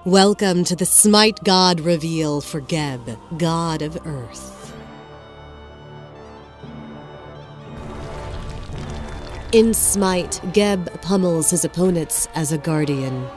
Welcome to the Smite God reveal for Geb, God of Earth. In Smite, Geb pummels his opponents as a guardian.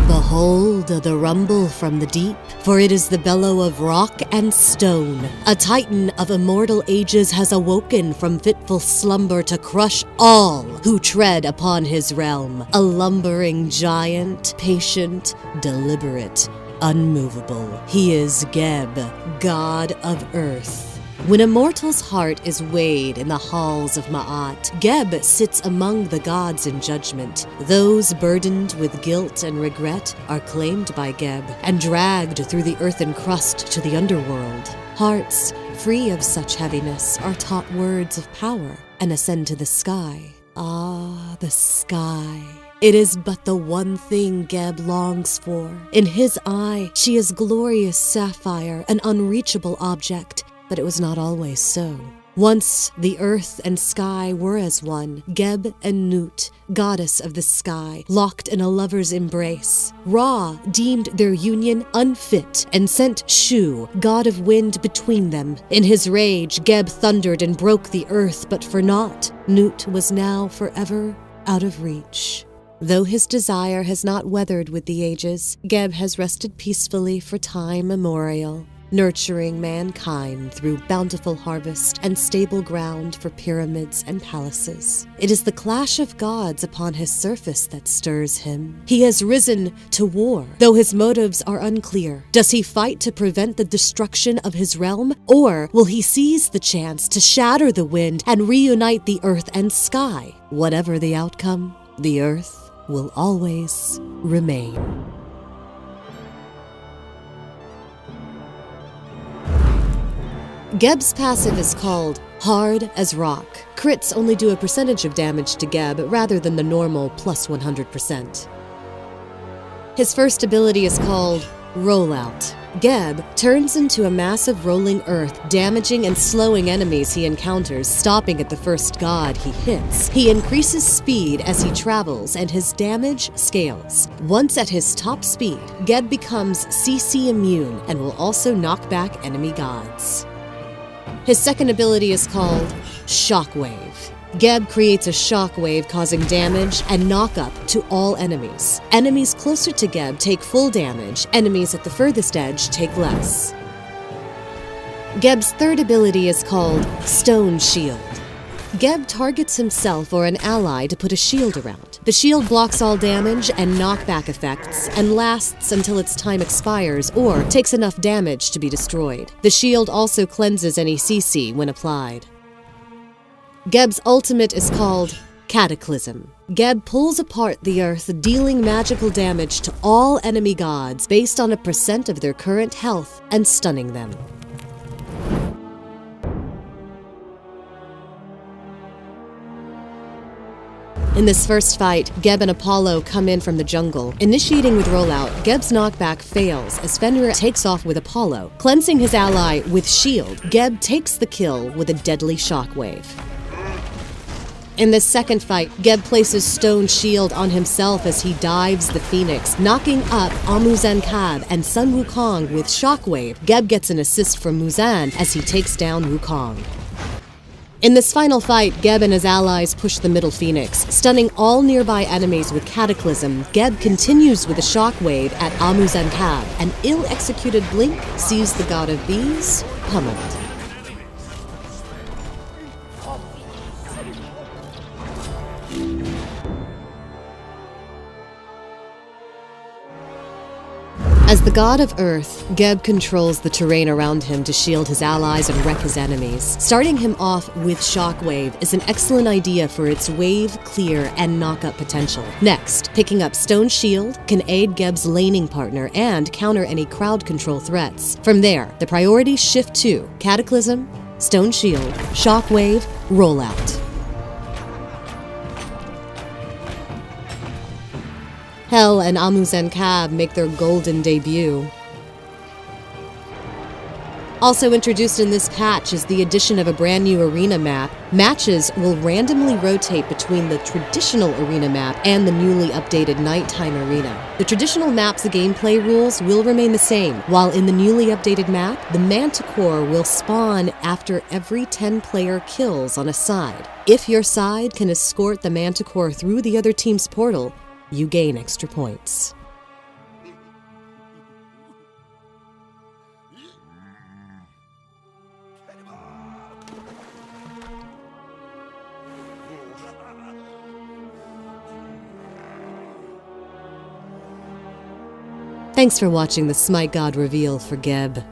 Behold the rumble from the deep, for it is the bellow of rock and stone. A titan of immortal ages has awoken from fitful slumber to crush all who tread upon his realm. A lumbering giant, patient, deliberate, unmovable. He is Geb, God of Earth. When a mortal's heart is weighed in the halls of Ma'at, Geb sits among the gods in judgment. Those burdened with guilt and regret are claimed by Geb and dragged through the earthen crust to the underworld. Hearts free of such heaviness are taught words of power and ascend to the sky. Ah, the sky. It is but the one thing Geb longs for. In his eye, she is glorious sapphire, an unreachable object. But it was not always so. Once the earth and sky were as one, Geb and Nut, goddess of the sky, locked in a lover's embrace. Ra deemed their union unfit and sent Shu, god of wind, between them. In his rage, Geb thundered and broke the earth, but for naught. Nut was now forever out of reach. Though his desire has not weathered with the ages, Geb has rested peacefully for time immemorial, nurturing mankind through bountiful harvest and stable ground for pyramids and palaces. It is the clash of gods upon his surface that stirs him. He has risen to war, though his motives are unclear. Does he fight to prevent the destruction of his realm, or will he seize the chance to shatter the wind and reunite the earth and sky? Whatever the outcome, the earth will always remain. Geb's passive is called Hard as Rock. Crits only do a percentage of damage to Geb rather than the normal plus 100%. His first ability is called Rollout. Geb turns into a massive rolling earth, damaging and slowing enemies he encounters, stopping at the first god he hits. He increases speed as he travels, and his damage scales. Once at his top speed, Geb becomes CC immune and will also knock back enemy gods. His second ability is called Shockwave. Geb creates a shockwave causing damage and knock-up to all enemies. Enemies closer to Geb take full damage, enemies at the furthest edge take less. Geb's third ability is called Stone Shield. Geb targets himself or an ally to put a shield around. The shield blocks all damage and knockback effects and lasts until its time expires or takes enough damage to be destroyed. The shield also cleanses any CC when applied. Geb's ultimate is called Cataclysm. Geb pulls apart the earth, dealing magical damage to all enemy gods based on a percent of their current health and stunning them. In this first fight, Geb and Apollo come in from the jungle. Initiating with rollout, Geb's knockback fails as Fenrir takes off with Apollo. Cleansing his ally with shield, Geb takes the kill with a deadly shockwave. In this second fight, Geb places Stone Shield on himself as he dives the Phoenix, knocking up Amuzen-Kab and Sun Wukong with Shockwave. Geb gets an assist from Muzan as he takes down Wukong. In this final fight, Geb and his allies push the middle Phoenix, stunning all nearby enemies with Cataclysm. Geb continues with a shockwave at Amuzen-Kab. An ill-executed blink sees the god of bees pummeled. As the god of Earth, Geb controls the terrain around him to shield his allies and wreck his enemies. Starting him off with Shockwave is an excellent idea for its wave, clear, and knock-up potential. Next, picking up Stone Shield can aid Geb's laning partner and counter any crowd control threats. From there, the priorities shift to Cataclysm, Stone Shield, Shockwave, Rollout. Hel and Amuzen-Kab make their golden debut. Also introduced in this patch is the addition of a brand new arena map. Matches will randomly rotate between the traditional arena map and the newly updated nighttime arena. The traditional map's gameplay rules will remain the same, while in the newly updated map, the Manticore will spawn after every 10 player kills on a side. If your side can escort the Manticore through the other team's portal, you gain extra points. Thanks for watching the Smite God reveal for Geb,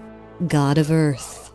God of Earth.